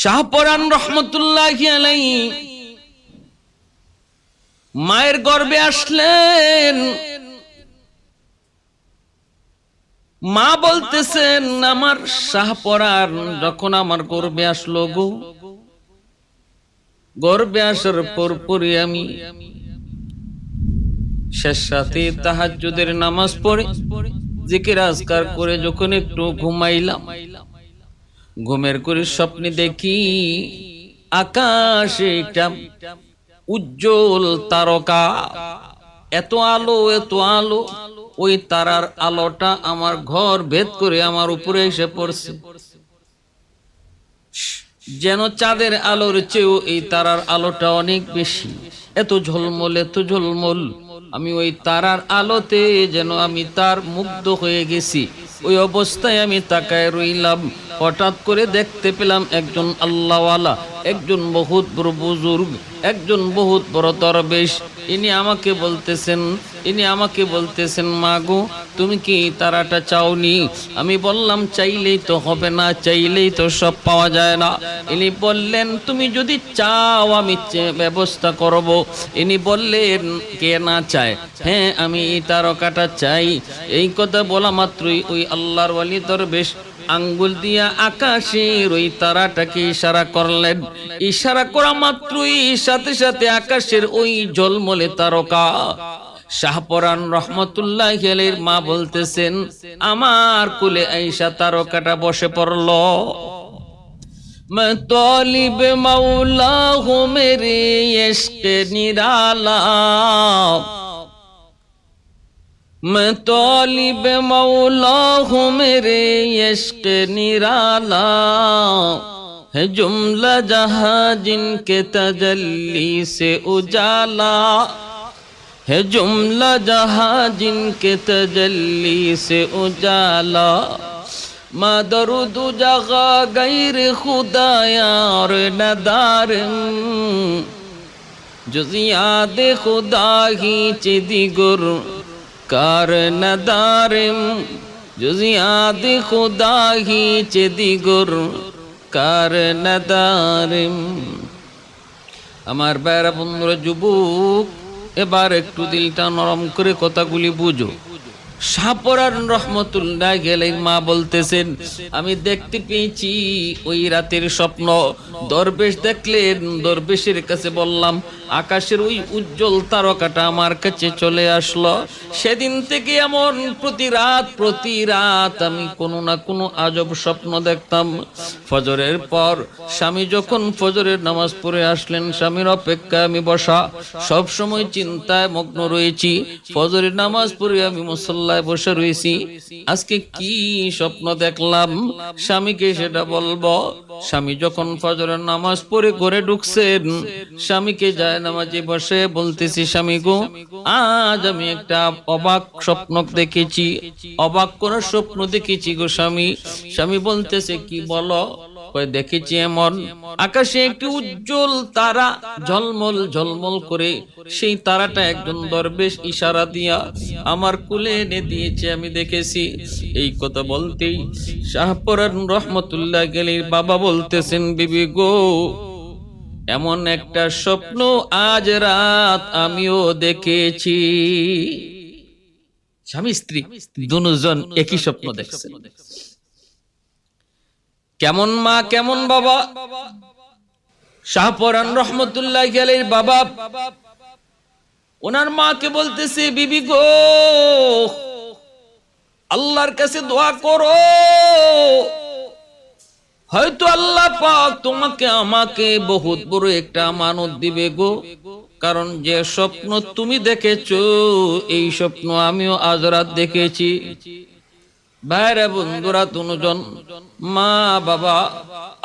শাহপরান রহমতুল্লাহি আলাইহি মায়ের গর্ভে আসলেন। মা বলতেছেন, আমার শাহপরান যখন আমার গর্ভে আসলো গো, গর্ভে আসার পরপরই আমি শেষ রাতে তাহাজ্জুদের নামাজ পড়ে জিকির আজকার করে যখন একটু ঘুমাইলাম, ঘুমের করে স্বপ্নে দেখি আকাশে একটা উজ্জ্বল তারকা, এত আলো এত আলো, ওই তারার আলোটা আমার ঘর ভেদ করে আমার উপরে এসে পড়ছে। যেন চাঁদের আলোর চেয়েও এই তারার আলোটা অনেক বেশি, এত ঝলমল এত ঝলমল। আমি ওই তারার আলোতে যেন আমি তার মুগ্ধ হয়ে গেছি। ওই অবস্থায় আমি তাকায় রইলাম। হঠাৎ করে দেখতে পেলাম একজন আল্লাহওয়ালা, একজন বহুত বড় বুজুর্গ, একজন বহুত বড় দরবেশ। ইনি আমাকে বলতেছেন মা গো, তুমি কি তারাটা চাওনি? আমি বললাম, চাইলেই তো হবে না, চাইলেই তো সব পাওয়া যায় না। ইনি বললেন, তুমি যদি চাও আমি ব্যবস্থা করব। ইনি বললেন, কে না চায়? হ্যাঁ, আমি এই তারকাটা চাই। এই কথা বলা মাত্রই ওই আল্লাহর ওয়ালি দরবেশ আঙ্গুল দিয়া আকাশের ওই তারাটাকে ইশারা করলেন। ইশারা করা মাত্রই সাথে সাথে আকাশের ওই ঝলমলে তারকা শাহপরান রহমতুল্লাহি আলাইহির মা বলতেছেন, আমার কোলে আয়েশা তারকাটা বসে পড়ল। मैं तालिब मौला हूँ मेरे इश्क निराला, मैं तालिब मौला हूँ मेरे इश्क निराला, है जुमला जहाँ जिनके तजल्ली से उजाला, है जुमला जहाँ जिनके तजल्ली से उजाला, मा दरुद जगा गैर खुदाया और नदार, जुजियाद खुदा ही चिदिगुर कार नदारिम, जुजियाद खुदा ही चिदिगुर कार नदारिम। আমার বাইরা বন্ধুরা, যুবক, এবার একটু দিলটা নরম করে কথাগুলি বুঝো। শাহপরান রহমতুল্লাহি আলাইহি মা বলতেছেন, আমি দেখতে পেয়েছি ওই রাতের স্বপ্ন। দরবেশ দেখলেন, দরবেশের কাছে বললাম, আকাশের ওই উজ্জ্বল তারকাটা আমার কাছে চলে আসলো। সেদিন থেকে এমন প্রতি রাত আমি কোনো না কোনো আজব স্বপ্ন দেখতাম। ফজরের পর স্বামী যখন ফজরের নামাজ পড়ে আসলেন, স্বামীর অপেক্ষায় আমি বসা, সব সময় চিন্তায় মগ্ন রয়েছি। ফজরের নামাজ পড়ে আমি মুসল্লায় বসে রয়েছি, আজকে কি স্বপ্ন দেখলাম স্বামীকে সেটা বলবো। স্বামী যখন ফজরের নামাজ পড়ে ঘরে ঢুকছেন, স্বামীকে যায় নামাজে বসে বলতেছি, স্বামী গো, আজ আমি একটা অবাক স্বপ্ন দেখেছি, অবাক কোন স্বপ্ন দেখেছি গো স্বামী। স্বামী বলতেছে, কি বলো? দেখেছি এমন আকাশে একটি উজ্জ্বল তারা ঝলমল ঝলমল করে, সেই তারাটা একজন দরবেশ ইশারা দিয়া আমার কোলে এনে দিয়েছে, আমি দেখেছি। এই কথা বলতেই শাহপরান রহমতুল্লাহি আলাইহির বাবা বলতেছেন, বিবি গো, এমন একটা স্বপ্ন আজ রাত আমিও দেখেছি। স্বামী স্ত্রী দুজন একই স্বপ্ন দেখছেন। কেমন মা কেমন বাবা? শাহপরান রহমতুল্লাহি আলাইহির বাবা ওনার মাকে বলতেছে, বিবি গো, আল্লাহর কাছে দোয়া করো, হয়তো আল্লাহ পাক তোমাকে আমাকে বহুত বড় একটা আমানত দিবে গো। কারণ যে স্বপ্ন তুমি দেখেছো, এই স্বপ্ন আমিও আজ রাত দেখেছি। ভাইরা বন্ধুরা, দুজন মা বাবা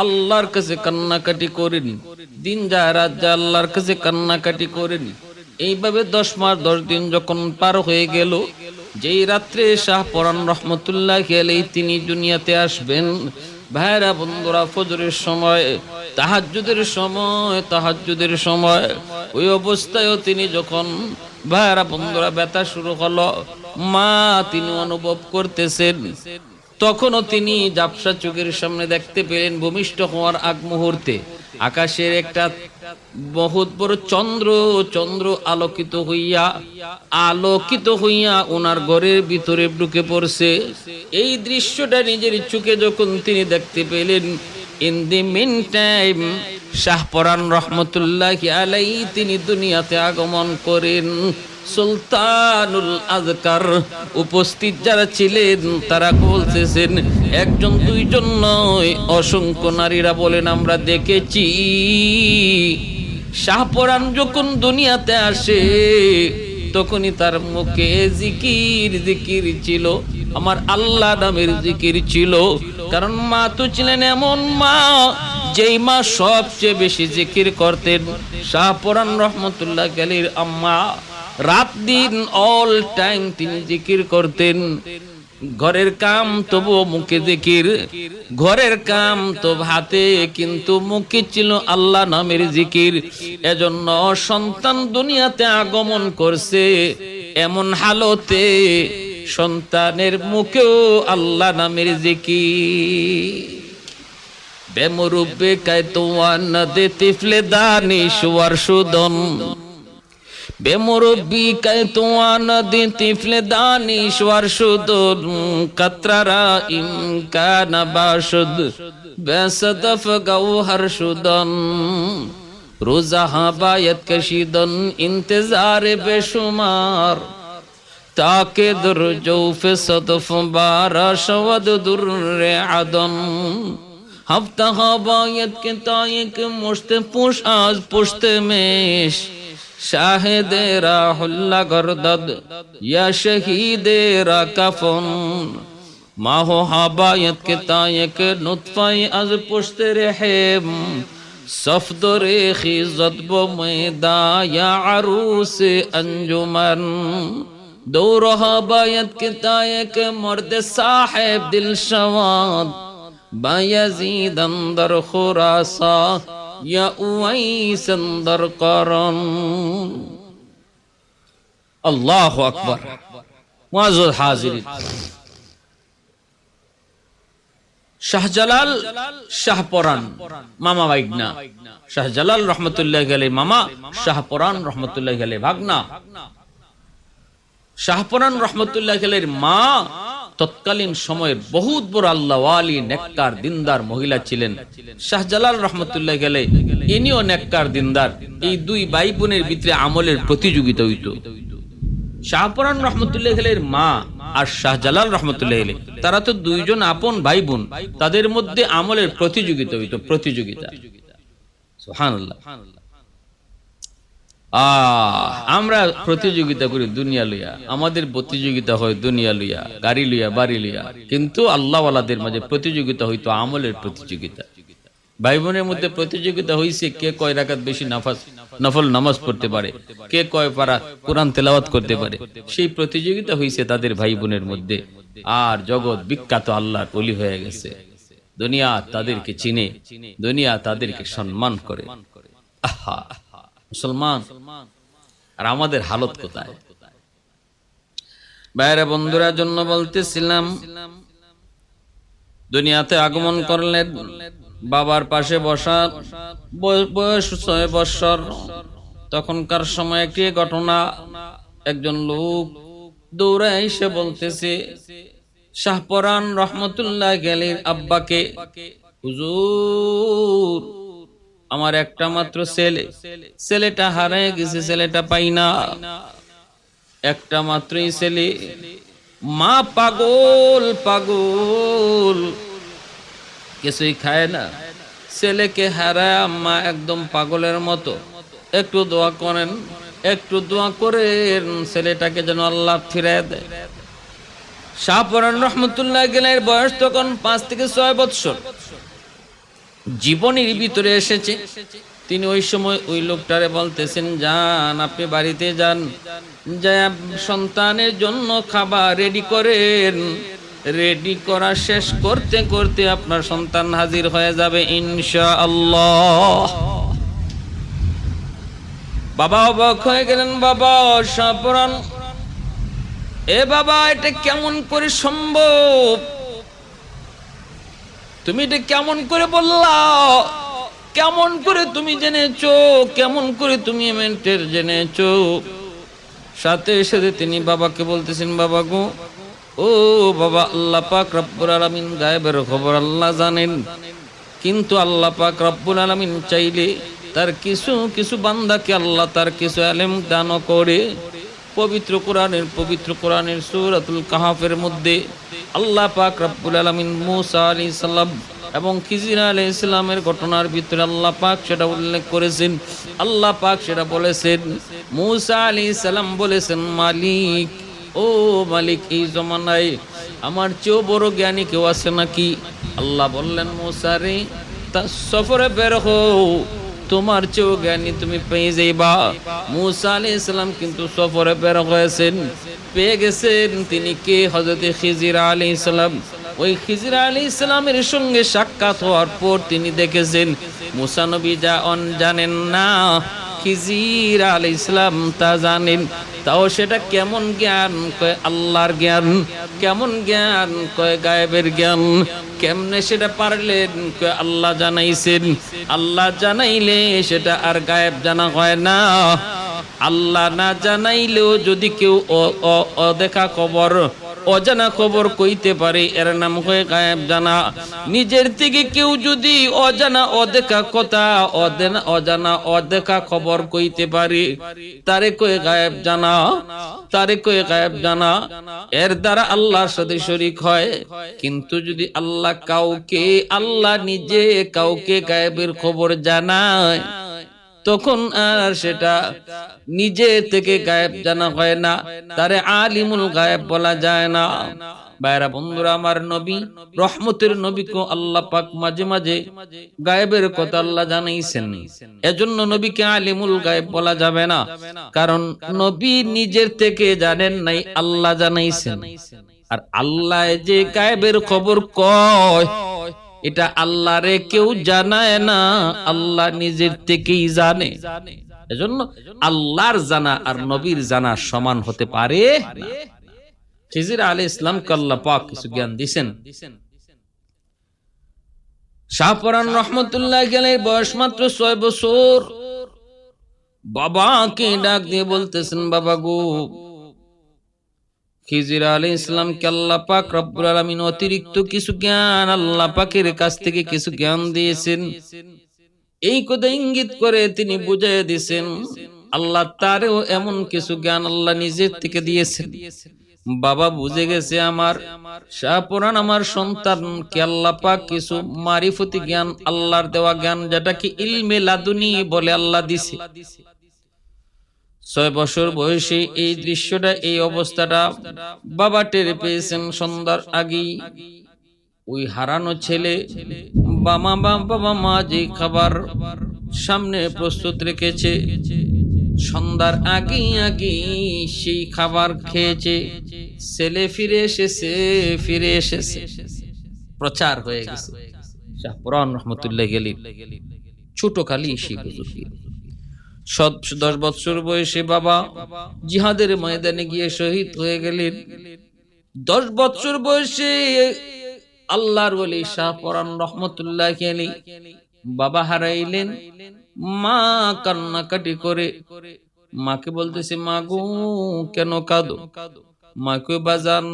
আল্লাহর কাছে কান্নাকাটি করেনি, দিন যায় রাত যায় আল্লাহর কাছে কান্নাকাটি করেনি। এইভাবে 10 মাস 10 দিন যখন পার হয়ে গেল, যেই রাত্রে শাহপরান রহমতুল্লাহি আলাইহি তিনি দুনিয়াতে আসবেন, ভাইরা বন্ধুরা, ফজরের সময়, তাহাজ্জুদের সময় ওই অবস্থায়ও তিনি যখন, ভাইরা বন্ধুরা, ব্যথা শুরু হলো, মা তিনি অনুভব করতেছেন তখনও তিনি ঝাপসা চোখের সামনে দেখতে পেলেন ভূমিষ্ঠ হওয়ার আগ মুহূর্তে আকাশের একটা বহুত বড় চন্দ্র আলোকিত হইয়া ওনার ঘরের ভিতরে ঢুকে পড়ছে। এই দৃশ্যটা নিজের চোখে যখন তিনি দেখতে পেলেন, in the meantime Shahparan রহমতুল্লাহি আলাইহি তিনি দুনিয়াতে আগমন করেন। সুলতানুল আজকার উপস্থিত যারা ছিলেন তারা বলতেছেন, একজন দুইজন নয়, অসংখ্য নারীরা বলেন আমরা দেখেছি শাহপরান যখন দুনিয়াতে আসে তখনই তার মুখে জিকির ছিল, আমার আল্লাহ নামের জিকির ছিল। কারণ মা তো ছিলেন এমন মা, যেই মা সবচেয়ে বেশি জিকির করতেন। শাহপরান রহমতুল্লাহ আলাইহির আম্মা রাত দিন অল টাইম তিনি জিকির করতেন। ঘরের কাম তবুও মুখে জিকির, ঘরের কাম তো হাতে, কিন্তু মুখে ছিল আল্লাহ নামের জিকির। এজন্য সন্তান দুনিয়াতে আগমন করছে এমন হালতে সন্তানের মুখেও আল্লাহ নামের জিকির। বেমুরুব্বে কায়তোয়ান দে তিফলে দানিশওয়ার সুদন, বেমুরব্বি কায়তোয়ান দে তিফলে দানিশওয়ার সুদন, কাতরারা ইমকানা বাশুদ বেসদফ গৌহর সুদন, রোজাহা বায়ত কশিদন ইন্তজার বেশুমার, তাকে dur জৌফে সদফ বারা শওদ দুর্রে আদন, হফতা হাবায়ত কে তায়েক মুশতে পুশ আজ পুশতে মেশ, শাহেদেরা হুল্লা গরদদ ইয়া শহীদেরা কাফন, মাহো হাবায়ত কে তায়েক নুতফায়ে আজ পুশতে রেহেম, সফদরে খিজত বো মেদা ইয়া আরুসে अंजुमन, दौर हाबायत के तायक मर्द साहेब दिल शवाद, बायजीद अंदर खुरासा या उवैस अंदर करन। अल्लाहु अकबर। मुअज़्ज़ज़ हाज़िरीन, শাহজালাল শাহপরান মামা ভাগনা, শাহজালাল রহমতুল্লাহি আলাইহি মামা, শাহপরান রহমতুল্লাহি আলাইহি ভাগনা। শাহপরান রহমতুল্লাহি আলাইহির মা তৎকালীন সময়ের বহুত বড় আল্লাহ ওয়ালি নেককার দিনদার মহিলা ছিলেন। শাহজালাল রহমতুল্লাহি আলাইহি ইনিও নেককার দিনদার। এই দুই ভাই বোনের ভিতরে আমলের প্রতিযোগিতা হইতো। শাহপরান রহমতুল্লাহি আলাইহির মা আর শাহজালাল রহমতুল্লাহি আলাইহি তারা তো দুইজন আপন ভাই বোন, তাদের মধ্যে আমলের প্রতিযোগিতা হইতো, প্রতিযোগিতা। সুবহানাল্লাহ। আমরা প্রতিযোগিতা করি দুনিয়া লইয়া, আমাদের প্রতিযোগিতা হয় দুনিয়া লইয়া, গাড়ি লইয়া, বাড়ি লইয়া, কিন্তু আল্লাহ ওয়ালাদের মাঝে প্রতিযোগিতা হইতো আমলের প্রতিযোগিতা। ভাই বোনের মধ্যে প্রতিযোগিতা হইছে কে কয় রাকাত বেশি নফল নামাজ পড়তে পারে, কে কয় পারা কোরআন তেলাওয়াত করতে পারে। সেই প্রতিযোগিতা হইছে তাদের ভাই বোনের মধ্যে। আর জগৎ বিখ্যাত আল্লাহর ওলি হয়ে গেছে। দুনিয়া তাদেরকে চিনে, দুনিয়া তাদেরকে সম্মান করে। আহা মুসলমান, আর আমাদের হালত কোথায়? বাইরে বন্ধুরা জন্য বলতেছিলাম, দুনিয়াতে আগমন করলেন, বাবার পাশে বসা, বয়স 6 বছর। তখনকার সময় একটি ঘটনা, একজন লোক দৌড়ে এসে বলতেছে শাহপরান রহমতুল্লাহি আলাইহির আব্বাকে, হুজুর আমার একটা মাত্র ছেলেটা হারিয়ে গেছে, ছেলেটা পাই না, একটা মাত্রই ছেলে, মা পাগল, কিছুই খায় না, ছেলেকে হারায় মা একদম পাগলের মতো। একটু দোয়া করেন, একটু দোয়া করেন ছেলেটাকে যেন আল্লাহ ফিরিয়ে দেয়। শাহপরান রহমতুল্লাহি আলাইহির বয়স তখন 5 থেকে 6 বছর। জীবনের ভিতরে এসেছে। তিনি ওই সময় ওই লোকটারে বলতেছেন, যান আপনি বাড়িতে যান, যা সন্তানের জন্য খাবার রেডি করেন, রেডি করা শেষ করতে করতে আপনার সন্তান হাজির হয়ে যাবে ইনশাআল্লাহ। বাবা অবাক হয়ে গেলেন, বাবা শাহপরান, এ বাবা এটা কেমন করে সম্ভব? তুমি এটা কেমন করে বললা? কেমন করে তুমি জেনেছো? কেমন করে তুমি এমনটের জেনেছো? সাথে সাথে তিনি বাবাকে বলতেছেন, বাবা গো, ও বাবা, আল্লাহ পাক রব্বুল আলামিন গায়েবের খবর আল্লাহ জানেন, কিন্তু আল্লাহ পাক রব্বুল আলামিন চাইলে তার কিছু কিছু বান্দাকে আল্লাহ তার কিছু ইলম দান করে। পবিত্র কোরআনের সূরাতুল কাহফের মধ্যে আল্লাহ পাক রব্বুল আলামিন মূসা আলাইহিস সালাম এবং খিজির আলাইহিস সালামের ঘটনার ভিতরে আল্লাহ পাক সেটা উল্লেখ করেছেন। আল্লাহ পাক সেটা বলেছেন, মূসা আলাইহিস সালাম বলেছেন, মালিক, ও মালিক, এই জমানায় আমার চেয়েও বড় জ্ঞানী কেউ আছে নাকি? আল্লাহ বললেন, মূসা রে, তা সফরে বের হও, তোমার চেয়েও জ্ঞানী তুমি পেয়ে যাইবা। মূসা আলাইহিস সালাম কিন্তু সফরে বের হয়েছেন, পেয়ে গেছেন তিনি কে? হযরত খিজির আলাইহিস সালাম। ওই খিজির আলাইহিস সালামের সঙ্গে সাক্ষাৎ হওয়ার পর তিনি দেখেছেন মূসা নবী যা জানেন না, খিজির আলাইহিস সালাম তা জানেন। তাও সেটা কেমন জ্ঞান? কয় আল্লাহর জ্ঞান। কেমন জ্ঞান? কয় গায়েবের জ্ঞান। কেমনে সেটা পারলেন? কয় আল্লাহ জানাইছেন। আল্লাহ জানাইলে সেটা আর গায়েব জানা হয় না। আল্লাহ না জানাইলেও যদি কেউ অদেখা খবর, অজানা খবর কইতে পারে, এর নাম হয় গায়েব জানা। নিজের থেকে কেউ যদি অজানা অদেখা কথা, অজানা অদেখা খবর কইতে পারে, তারে কয় গায়েব জানা, তারে কয় গায়েব জানা। এর দ্বারা আল্লাহর সাথে শরীক হয়। কিন্তু যদি আল্লাহ নিজে কাউকে গায়েবের খবর জানায়, তখন আর সেটা নিজে থেকে গায়েব জানা হয় না, তারে আলিমুল গায়েব বলা যায় না। ভাইরা বন্ধুরা, আমার নবী, রহমতের নবীকে আল্লাহ পাক মাঝে মাঝে গায়েবের কথা আল্লাহ জানাইছেন। এজন্য নবীকে আলিমুল গায়েব বলা যাবে না, কারণ নবী নিজের থেকে জানেন নাই, আল্লাহ জানাইছেন। আর আল্লাহ যে গায়েবের খবর কয়, এটা আল্লাহরে কেউ জানায় না, আল্লাহ নিজের থেকেই জানে। এজন্য আল্লাহর জানা আর নবীর জানা সমান হতে পারে না। খিজির আলাইহিস সালামকে আল্লাহ পাক কিছু জ্ঞান দিয়েছেন। শাহপরান রাহমাতুল্লাহি আলাইহির বয়স মাত্র 6 বছর। বাবাকে ডাক দিয়ে বলতেছেন, বাবা গো, খিজির আলাইহিস সালামকে আল্লাহ পাক রব্বুল আলামিন অতিরিক্ত কিছু জ্ঞান আল্লাহ পাকের কাছ থেকে কিছু জ্ঞান দিয়েছেন। এই কথা ইঙ্গিত করে তিনি বুঝিয়ে দিয়েছেন আল্লাহ তারেও এমন কিছু জ্ঞান আল্লাহ নিজের থেকে দিয়েছেন। বাবা বুঝে গেছে আমার শাহপরান, আমার সন্তানকে আল্লাহ পাক কিছু মারিফতি জ্ঞান, আল্লাহর দেওয়া জ্ঞান, যেটাকে ইলমে লাদুনি বলে, আল্লাহ দিছে। 6 বছর বয়সে এই দৃশ্যটা, এই অবস্থাটা বাবা টের পেয়েছেন সন্ধ্যার আগেই। ওই হারানো ছেলে বাবা মা যে খাবার সামনে প্রস্তুত রেখেছে, সন্ধ্যার আগে সেই খাবার খেয়েছে। ছেলে ফিরে এসেছে, প্রচার হয়ে গেছে। শাহপরান রাহমাতুল্লাহি আলাইহি ছোট কালী সেই বুজুর্গ 10 বছর বয়সে বাবা জিহাদের ময়দানে গিয়ে শহীদ হয়ে গেলেন। 10 বছর বয়সে আল্লাহর ওলি শাহপরান রাহমাতুল্লাহি আলাইহি বাবা হারাইলেন। মা কান্নাকাটি করে মাকে বলতেছে, মা গো, কেন কাঁদো? মা কই, বাজান,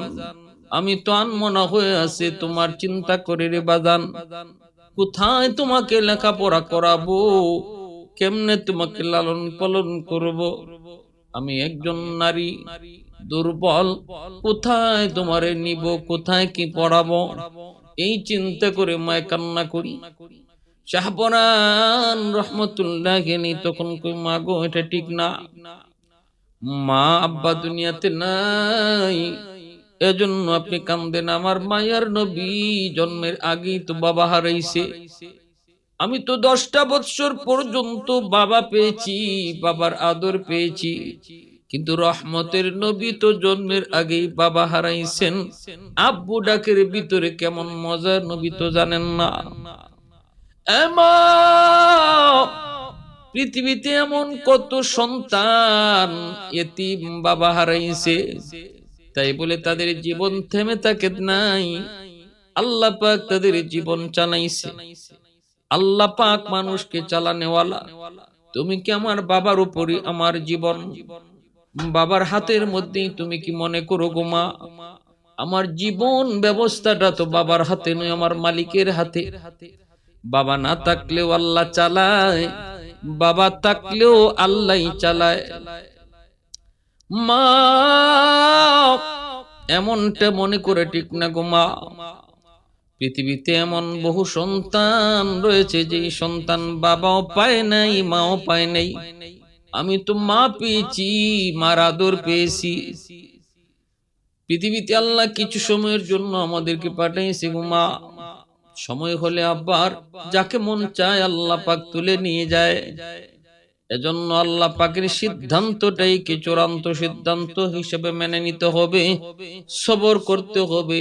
আমি তো আনমনা হয়ে আছি, তোমার চিন্তা করে রে বাজান। কোথায় তোমাকে লেখাপড়া করাবো, কেমনে তোমাকে লালন পালন করব? আমি একজন নারী, দুর্বল, কোথায় তোমারে নিব, কোথায় কি পড়াবো? এই চিন্তা করে মায় কান্না করি। শাহপরান রাহমাতুল্লাহি আলাইহি তখন কই, মা গো, এটা ঠিক না, মা আব্বা দুনিয়াতে নাই, এজন্য আপনি কান্দেন। আমার মায়ার নবী জন্মের আগেই তো বাবা হারাইছে। আমি তো 10টা বছর পর্যন্ত বাবা পেয়েছি, বাবার আদর পেয়েছি, কিন্তু রহমতের নবী তো জন্মের আগেই বাবা হারাইছেন। আব্বু ডাকের ভিতরে কেমন মজা, নবী তো জানেন না। পৃথিবীতে এমন কত সন্তান এতিম বাবা হারাইছে, তাই বলে তাদের জীবন থেমে থাকে নাই। আল্লাহ পাক তাদের জীবন চালাইছে। আল্লাহ পাক মানুষকে চালানেওয়ালা। তুমি কি আমার বাবার উপরই আমার জীবন, বাবার হাতের মধ্যেই তুমি কি মনে করো গো মা, আমার জীবন ব্যবস্থাটা তো বাবার হাতে নয়, আমার মালিকের হাতে। বাবা না থাকলেও আল্লাহ চালায়, বাবা থাকলেও আল্লাহই চালায়। মা এমনটা মনে করে ঠিক না গো মা। পৃথিবীতে এমন বহু সন্তান রয়েছে যে সন্তান বাবাও পায় নাই, মাও পায় নাই। আমি তো মা পেয়েছি, মার আদর পেয়েছি। পৃথিবীতে আল্লাহ কিছু সময়ের জন্য আমাদেরকে পাঠাইছে গো মা। সময় হলে আবার যাকে মন চায় আল্লাহ পাক তুলে নিয়ে যায়। এজন্য আল্লাহ পাকের সিদ্ধান্তটাই কি চূড়ান্ত সিদ্ধান্ত হিসেবে মেনে নিতে হবে, সবর করতে হবে।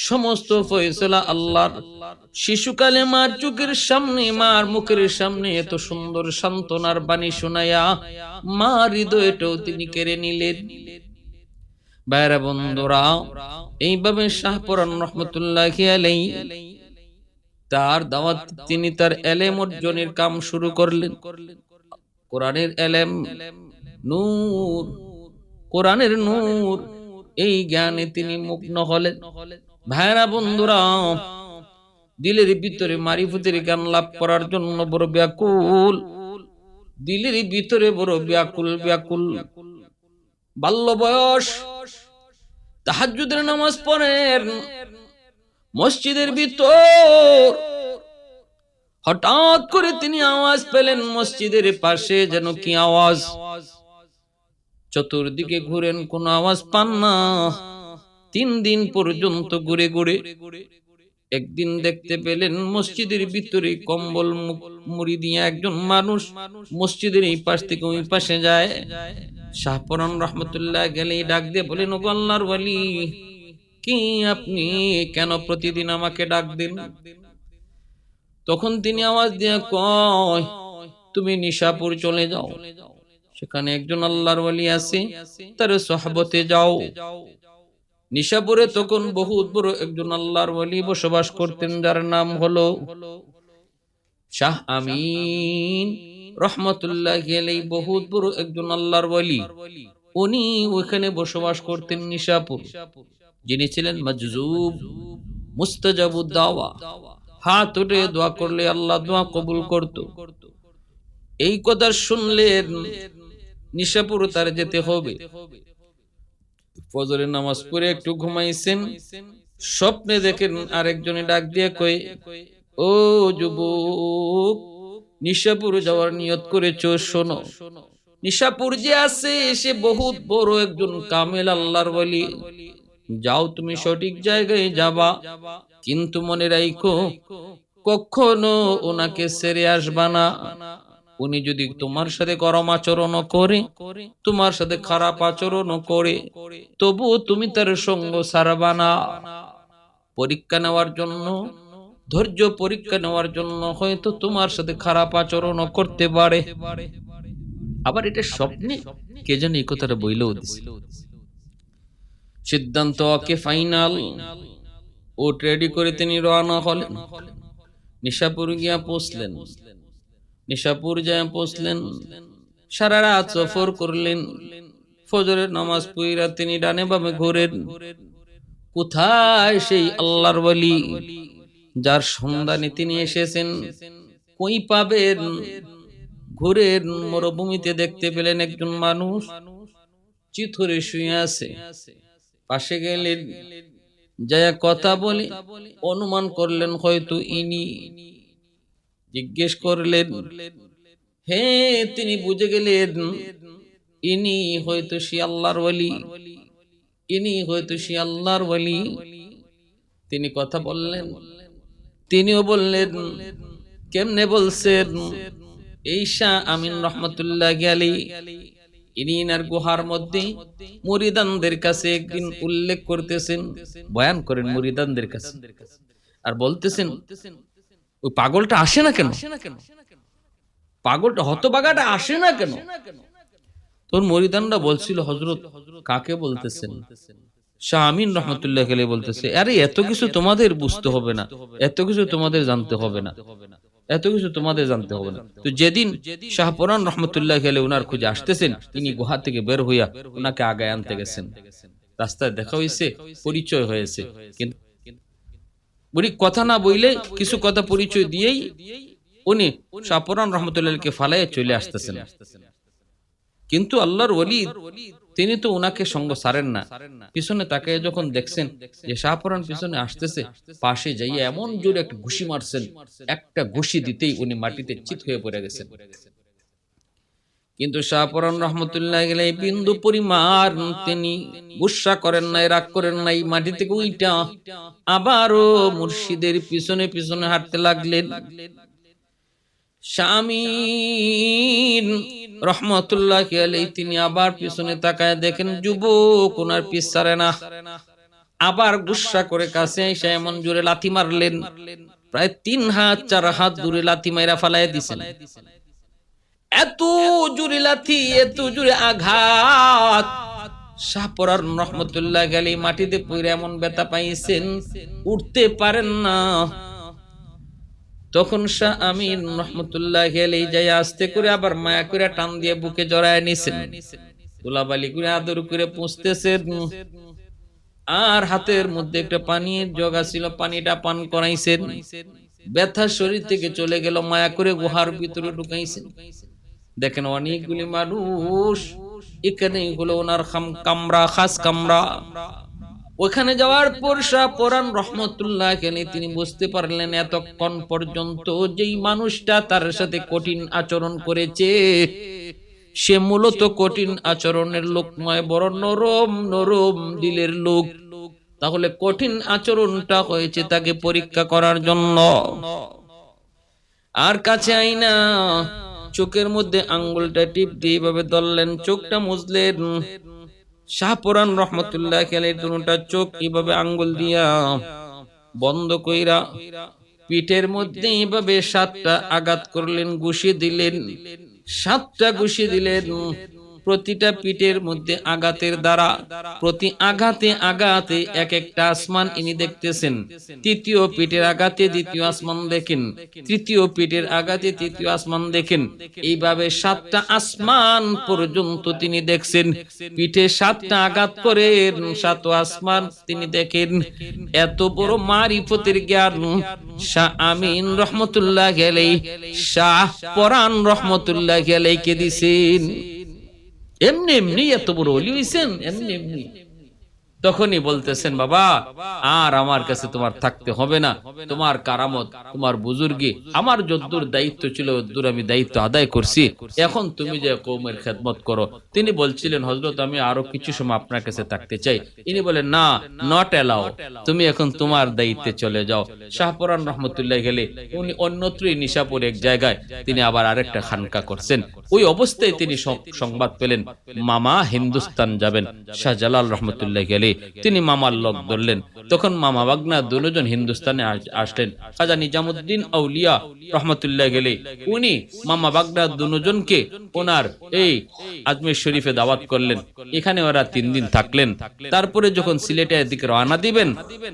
সমস্ত ফয়সালা আল্লাহর। শিশুকালে মার চোখের সামনে, মার মুখের সামনে এত সুন্দর সান্ত্বনার বাণী শোনায়া মার হৃদয়টাও তিনি কেড়ে নিলেন। ভাইরা বন্ধুরা, এইভাবে শাহপরান রহমতুল্লাহি আলাইহি তার দাওয়াত, তিনি তার এলেম অর্জনের কাম শুরু করলেন। কোরআনের এলেম নূর, কোরআনের নূর, এই জ্ঞানে তিনি মগ্ন হলেন। ভাইরা বন্ধুরা, দিলের ভিতরে মারিফতের জ্ঞান লাভ করার জন্য বড় ব্যাকুল, দিলের ভিতরে বড় ব্যাকুল ব্যাকুল। বাল্য বয়স, তাহাজ্জুদের নামাজ পড়েন মসজিদের ভিতর। হঠাৎ করে তিনি আওয়াজ পেলেন মসজিদের পাশে যেন কি আওয়াজ। চতুর্দিকে ঘুরেন, কোন আওয়াজ পান না। 3 দিন পর্যন্ত ঘুরে ঘুরে একদিন দেখতে পেলেন মসজিদের ভিতরে কম্বল মুড়ি দিয়ে একজন মানুষ মসজিদের এই পাশ থেকে ওই পাশে যায়। শাহপরান রহমতুল্লাহ গেলে ডাক দিয়ে বলেন, ও আল্লাহর ওয়ালি, কি আপনি কেন প্রতিদিন আমাকে ডাক দেন? তখন তিনি আওয়াজ দিয়ে কয়, তুমি নিশাপুর চলে যাও, সেখানে একজন আল্লাহর ওয়ালি আছে, তার সোহবতে যাও। নিশাপুরে তখন বহুত বড় একজন আল্লাহর ওয়ালি বসবাস করতেন, যার নাম হলো শাহ আমিন রহমতুল্লাহি আলাইহি। বহুত বড় একজন আল্লাহর ওয়ালি, উনি ওখানে বসবাস করতেন নিশাপুর। যিনি ছিলেন মাজজুব, মুস্তাজাবুদ দাওয়া। হাত উঠে দোয়া করলে আল্লাহ দোয়া কবুল করত। এই কথা শুনলেন নিশাপুর তার যেতে হবে। ফজরের নামাজ পড়ে একটু ঘুমাইছেন, স্বপ্নে দেখেন আরেকজনে ডাক দিয়ে কই, ও যুবক, নিশাপুর যাওয়ার নিয়ত করেছো, শোনো। নিশাপুর যে আছে সে বহুত বড় একজন কামেল আল্লাহর ওয়ালি। যাও, তুমি সঠিক জায়গায় যাবা, কিন্তু মনে রাখো কখনো ওনাকে ছেড়ে আসবা না। উনি যদি তোমার সাথে গরম আচরণ করে, তোমার সাথে খারাপ আচরণ করে, তবু তুমি তার সঙ্গ ছাড়বা না। পরীক্ষা নেওয়ার জন্য, ধৈর্য পরীক্ষা নেওয়ার জন্য হয়তো তোমার সাথে খারাপ আচরণ করতে পারে। আবার এটা স্বপ্নে কে যেন এই কথাটা বইলেও দিছিল। সিদ্ধান্ত ওকে ফাইনাল। ও রেডি করে তিনি রওনা হলেন। নিশাপুর গিয়া পৌঁছলেন। নিশাপুর যায় পৌঁছলেন, সারা রাত সফর করলেন। ফজরের নামাজ পড়িয়া তিনি ডানে বামে ঘোরেন। কোথায় সেই আল্লাহর ওয়ালি যার সন্ধানে তিনি এসেছেন, কই পাবেন? ঘুরেন, মরুভূমিতে দেখতে পেলেন একজন মানুষ চিথরে শুয়ে আছে। পাশে গেলেন, যায় কথা বলে অনুমান করলেন হয়তো ইনি। জিজ্ঞেস করলেন, হে, তিনি বুঝে গেলেন ইনি হয়তো সে আল্লাহর ওয়ালি, ইনি হয়তো সে আল্লাহর ওয়ালি। তিনি কথা বললেন, তিনিও বললেন, কেমনে বলছেন? এই শাহ আমিন রহমতুল্লাহি আলাইহি, ইনি ইনার গুহার মধ্যে মুরিদানদের কাছে একদিন উল্লেখ করতেছেন, বয়ান করেন মুরিদানদের কাছে, আর বলতেছেন, ওই পাগলটা আসে না কেন? পাগলটা হতবাগাটা আসে না কেন? তোর মুরিদানরা বলছিল, হযরত কাকে বলতেছেন? শাহ আমিন রহমতুল্লাহ আলাইহি বলতেছে, আরে এত কিছু তোমাদের বুঝতে হবে না, এত কিছু তোমাদের জানতে হবে না, এত কিছু তোমাদের জানতে হবে না। তো যেদিন শাহ পরান রহমতুল্লাহ আলাইহি উনার খুঁজে আসতেছেন, তিনি গুহা থেকে বের হইয়া উনাকে আগায় আনতে গেছেন। রাস্তায় দেখা হয়েছে, পরিচয় হয়েছে, কিন্তু উনি কথা না বইলে কিছু কথা পরিচয় দিয়েই উনি শাহ পরান রহমতুল্লাহকে ফালাইয়া চলে আসতেছেন। কিন্তু আল্লাহর ওলি তিনি তো উনাকে সঙ্গ সারেন না। পিছনে তাকে যখন দেখছেন যে শাহপরান পিছনে আসতেছে, পাশে যাইয়া এমন জোরে একটা ঘুষি মারছেন, একটা ঘুষি দিতেই উনি মাটিতে চিত হয়ে পড়ে গেছেন। কিন্তু শাহপরান রহমতুল্লাহ আলাইহি বিন্দু পরিমাণ তিনি গুসা করেন নাই, রাগ করেন নাই। মাটি থেকে উইটা আবারও মুর্শিদের পিছনে পিছনে হাঁটতে লাগলেন। শামিন রহমতুল্লাহ আলাইহি তিনি আবার পিছনে তাকায় দেখেন যুবক ওনার পিছ ছাড়ে না। আবার গুসা করে কাছে এসে এমন জোরে লাথি মারলেন, প্রায় 3 হাত 4 হাত দূরে লাথি মাইরা ফালাইয়া দিছেন। এত জোরে লাথি, এত জোরে আঘাত, শাহপরান রহমতুল্লাহ আলাইহি মাটিতে পড়ে এমন ব্যথা পাইছেন, উঠতে পারেন না। তখন শাহ আমিন রহমতুল্লাহ আলাইহি যাই আস্তে করে আবার মায়া করে টান দিয়ে বুকে জড়ায় নিছেন, গোলাবালি করে আদর করে পুষতেছেন। আর হাতের মধ্যে একটা পানির জগ ছিল, পানিটা পান করাইছেন। ব্যথা শরীর থেকে চলে গেল, মায়া করে গুহার ভিতরে ঢুকাইছেন। দেখেন অনেকগুলি মানুষ, এখানে হলো ওনার কামরা, খাস কামরা। ওখানে যাওয়ার পর শাহ পরান রহমতুল্লাহ আলাইহি তিনি বুঝতে পারলেন এতক্ষণ পর্যন্ত যেই মানুষটা তার সাথে কঠিন আচরণ করেছে সে মূলত কঠিন আচরণের লোক নয়, বড় নরম নরম দিলের লোক। তাহলে কঠিন আচরণটা হয়েছে তাকে পরীক্ষা করার জন্য। আর কাছে আইনা চোখের মধ্যে আঙ্গুলটা টিপ দিয়ে এভাবে ধরলেন, চোখটা মুছলেন। শাহপরান রহমতুল্লাহ আলাইহি দুটা চোখ এইভাবে আঙ্গুল দিয়া বন্ধ কইরা পিঠের মধ্যে এইভাবে 7টা আঘাত করলেন, ঘুষি দিলেন। 7টা ঘুষি দিলেন। প্রতিটা পিঠের মধ্যে আঘাতের দ্বারা প্রতি আঘাতে আঘাতে এক একটা আসমান ইনি দেখতেছেন। তৃতীয় পিঠের আঘাতে দ্বিতীয় আসমান দেখেন, তৃতীয় পিঠের আঘাতে তৃতীয় আসমান দেখেন। এইভাবে 7টা আসমান পর্যন্ত তিনি দেখছেন। পিঠে 7টা আঘাত করে 7 আসমান তিনি দেখেন। এত বড় মারিফতের জ্ঞান শাহ আমিন রহমতুল্লাহ আলাইহি শাহ পরান রহমতুল্লাহ আলাইহিকে দিছেন। এমনি এমনি এত বড় ওলি হইছেন, এমনি এমনি। তখনই বলতেছেন, বাবা আর আমার কাছে তোমার থাকতে হবে না, তোমার কারামত, তোমার বুজুর্গি আমার যদ্দূর দায়িত্ব ছিল ওদ্দূর আমি দায়িত্ব আদায় করছি, এখন তুমি যে কওমের খেদমত করো। তিনি বলছিলেন, হযরত আমি আরো কিছু সময় আপনার কাছে থাকতে চাই। ইনি বলেন, না, নট অ্যালাউ, তুমি এখন তোমার দায়িত্বে চলে যাও। শাহপরান রহমতুল্লাহ আলাইহি উনি অন্যত্রই নিশাপুর এক জায়গায় তিনি আবার আরেকটা খানকা করছেন। ওই অবস্থায় তিনি সংবাদ পেলেন মামা হিন্দুস্তান যাবেন। শাহজালাল রহমতুল্লাহ আলাইহি তিনি মামার লোক ধরলেন। তখন মামা বাগনা দুজন হিন্দুস্তানে আসলেন। খাজা নিজামুদ্দিন আউলিয়া রহমতুল্লাহ আলাইহি উনি মামা বাগনা দুজনকে ওনার এই আজমির শরীফে দাওয়াত করলেন। এখানে ওরা 3 দিন থাকলেন। তারপরে যখন সিলেটের দিকে রওনা দিবেন,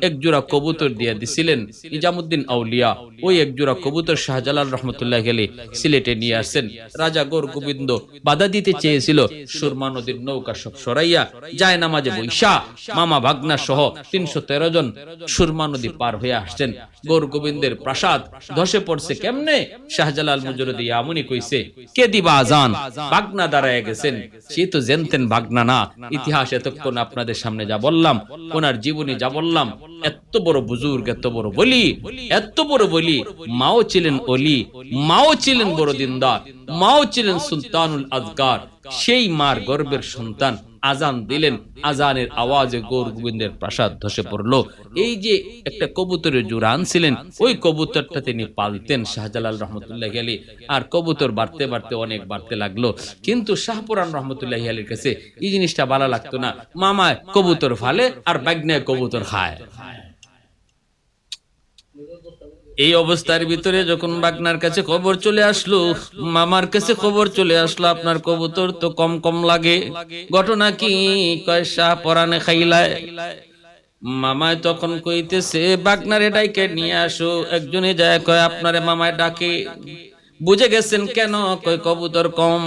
এক জোড়া কবুতর দিয়ে দিছিলেন নিজামুদ্দিন আউলিয়া। ওই এক জোড়া কবুতর শাহজালাল রহমতুল্লাহ আলাইহি সিলেটে নিয়ে আসেন। রাজা গোর গোবিন্দ বাধা দিতে চেয়েছিল, সুরমা নদীর নৌকা সব সরাইয়া যায় নামাজে বৈশা মামা ভাগনা সহ 313 জন সুরমা নদী পার হয়ে আসছেন। গৌর গোবিন্দের প্রাসাদ ধসে পড়ছে কেমনে? শাহজালাল মুজরদি আমনি কইছে, কে দিবা আজান? ভাগনা দাঁড়ায় গেছেন। সে তো জানতেন ভাগনা না। ইতিহাস এতক্ষণ আপনাদের সামনে যা বললাম, ওনার জীবনী যা বললাম, এত বড় বুজুর্গ, এত বড় বলি, এত বড় বলি। মাও ছিলেন ওলি, মাও ছিলেন বড় দিনদার, মাও ছিলেন সুলতানুল আজগার। সেই মার গর্বের সন্তান আজান দিলেন, আজানের আওয়াজে গৌর গোবিন্দের প্রাসাদ ধসে পড়লো। এই যে একটা কবুতরের জোড়া আনছিলেন, ওই কবুতরটা তিনি পালতেন শাহজালাল রহমতুল্লাহ আলাইহি। আর কবুতর বাড়তে বাড়তে অনেক বাড়তে লাগলো। কিন্তু শাহপুরান রহমতুল্লাহ আলাইহির কাছে এই জিনিসটা ভালো লাগতো না। মামা কবুতর ফালে আর বাগনায় কবুতর খায়। এই অবস্থার ভিতরে যখন বাগনার কাছে খবর চলে আসলো, মামার কাছে খবর চলে আসলো, আপনার কবুতর তো কম কম লাগে, ঘটনা কি? কয় শাহ পরানে খাইলায়। মামায় তখন কইতেছে বাগনারে ডাইকে নিয়ে আসো। একজনে যায় কয় আপনারে মামায় ডাকে। বুঝে গেছেন কেন? কয় কবুতর কম।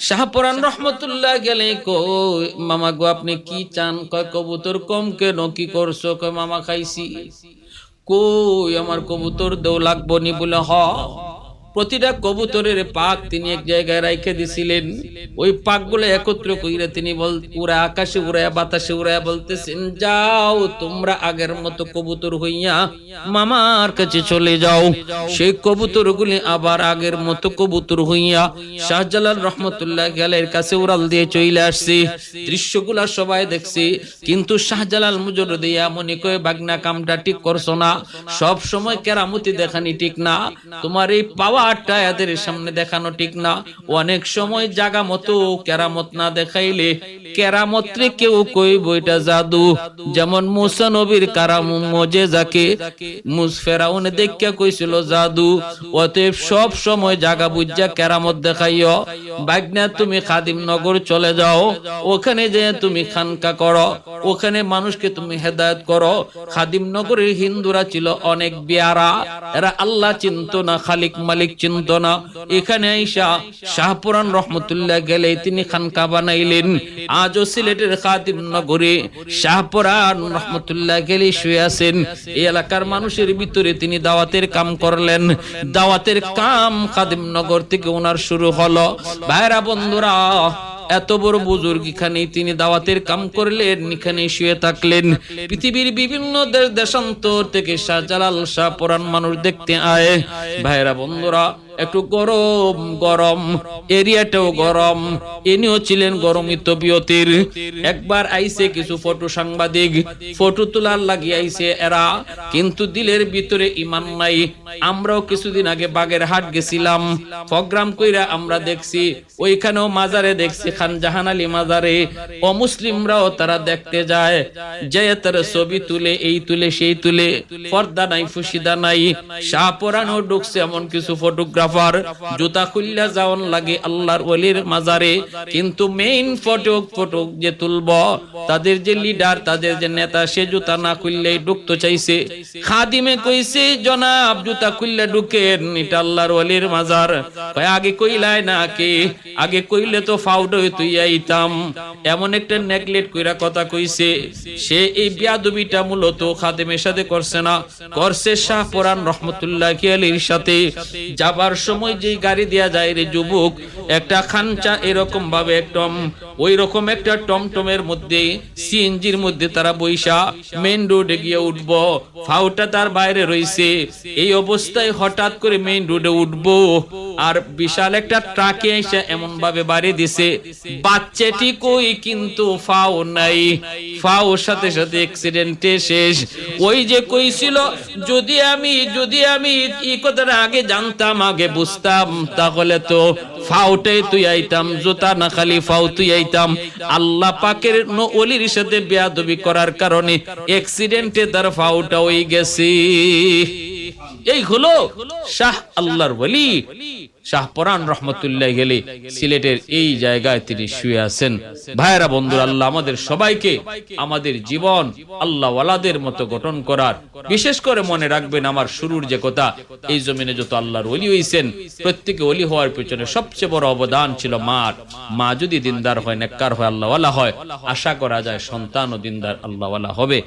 শাহপরান রহমতুল্লাহ গেলে কই মামা গো আপনি কি চান? কয় কবুতর কম কেন, কি করছো? কয় মামা খাইছি। কই আমার কবুতর দেও লাগবো নি? বলে হ। প্রতিটা কবুতরের পাক তিনি এক জায়গায় রাইখে দিছিলেন। ওই পাকগুলো একত্র কইরা তিনি উড়া আকাশে উড়ায়া বাতাসে উড়ায়া বলতেছেন, যাও তোমরা আগের মতো কবুতর হইয়া মামার কাছে চলে যাও। সেই কবুতরগুলি আবার আগের মতো কবুতর হইয়া শাহজালাল রহমতুল্লাহ আলাইহির কাছে উড়াল দিয়ে চলে আসছে। দৃশ্যগুলা সবাই দেখছে, কিন্তু শাহজালাল মুজররদি এমনই কয়ে বাগনা কামটা ঠিক করছো না, সব সময় কেরামতি দেখানি ঠিক না, তোমার এই পাওয়া এদের সামনে দেখানো ঠিক না। অনেক সময় জাগা মতো কেরামত না দেখাইলে কেরামত রে কেউ কইব এটা জাদু। যেমন মুসা নবীর কারাম মুজেজাকে ফেরাউন দেখিয়া কইছিল জাদু। অতএব সব সময় জাগা বুঝা কেরামত দেখাইও। বাগনা তুমি খাদিম নগর চলে যাও, ওখানে যে তুমি খানকা করো, ওখানে মানুষকে তুমি হেদায়েত করো। খাদিম নগরের হিন্দুরা ছিল অনেক বিয়ারা, এরা আল্লাহ চিনতো না, খালিক মালিক চিনতো না। এখানে আইসা শাহপুরান রহমতুল্লাহ গেলে তিনি খানকা বানাইলেন। আজও সিলেটের খাদিম নগরে শাহপুরান রহমতুল্লাহ গেলে শুয়ে আছেন। এই এলাকার মানুষের ভিতরে তিনি দাওয়াতের কাম করলেন। দাওয়াতের কাম খাদিম নগর থেকে ওনার শুরু হলো। ভাইরা বন্ধুরা, এত বড় বুজুর্গ এখানে তিনি দাওয়াতের কাম করলেন, এখানে শুয়ে থাকলেন। পৃথিবীর বিভিন্ন দেশ দেশান্তর থেকে শাহজালাল শাহপুরান মানুষ দেখতে আয়। ভাইরা বন্ধুরা, একটু গরম গরম, এরিয়াটাও গরম, ইনিও ছিলেন গরমই তবিয়তের। একবার আইছে কিছু ফটো সাংবাদিক, ফটো তোলার লাগি আইছে এরা, কিন্তু দিলের ভিতরে ইমান নাই। আমরাও কিছুদিন আগে বাগেরহাট গেছিলাম, প্রোগ্রাম কইরা আমরা দেখছি, ওইখানেও মাজারে দেখছি, খান জাহান আলী মাজারে অমুসলিমরাও তারা দেখতে যায়, যে তারা ছবি তুলে, এই তুলে সেই তুলে, পর্দা নাই ফুসিদা নাই। শাহপুরানও ঢুকছে এমন কিছু ফটোগ্রাফার, জুতা খুললা যাওয়ান লাগে আল্লাহর ওলির মাজারে, কিন্তু মেইন ফটো যে তুলব, তাদের যে লিডার, তাদের যে নেতা, সে জুতা না খুললেই ঢুকতে চাইছে। খাদিমে কইছে জনাব জুতা খুললে ঢুকেন, এটা আল্লাহর ওলির মাজার। কয় আগে কইলাই না কে? আগে কইলে তো ফাউডো তুই আইতাম। এমন একটা নেগলেক্ট কইরা কথা কইছে। সে এই বিয়াদবিটা মূলত খাদিমের সাথে করছে না, করছে শাহপুরান রহমতুল্লাহ আলাইহির সাথে। যাবার সময় যে গাড়ি দেয়া যায় রে যুবক, একটা খানচা এরকম ভাবে একদম ওই রকম একটা টমটমের মধ্যে, সিএনজির মধ্যে তারা বইসা মেইন রোডে গিয়ে উঠবো, ফাউটা তার বাইরে রইছে। এই অবস্থায় হঠাৎ করে মেইন রোডে উঠবো, আর বিশাল একটা ট্রাকে এসে এমন ভাবে বাড়ি দিছে, বাচ্চাটি কই কিন্তু ফাও নাই, ফাও সাথে সাথে অ্যাক্সিডেন্টে শেষ। ওই যে কইছিল যদি আমি এই কথাটা আগে জানতাম, আগে বুঝতাম, তাহলে তো ফাউটাই তুই আইতাম, জুতা না খালি ফাউ তুই আইতাম। আল্লাহ পাকের ওলির সাথে বেয়াদবি করার কারণে অ্যাক্সিডেন্টে তার ফাউটা হয়ে গেছে। এই হলো শাহ আল্লাহর ওলি শাহপুরান রহমতুল্লাহ গেলে সিলেটের এই জায়গায় তিনি শুয়ে আছেন। ভাইরা বন্ধুরা, আল্লাহ আমাদের সবাইকে আমাদের জীবন আল্লাহ ওয়ালাদের মতো গঠন করার, বিশেষ করে মনে রাখবেন আমার শুরুর যে কথা, এই জমিনে যত আল্লাহর ওলি হইছেন, প্রত্যেকে ওলি হওয়ার পেছনে সবচেয়ে বড় অবদান ছিল মার। মা যদি দিনদার হয়, নেককার হয়, আল্লাহ ওয়ালা হয়, আশা করা যায় সন্তানও দিনদার আল্লাহ ওয়ালা হবে।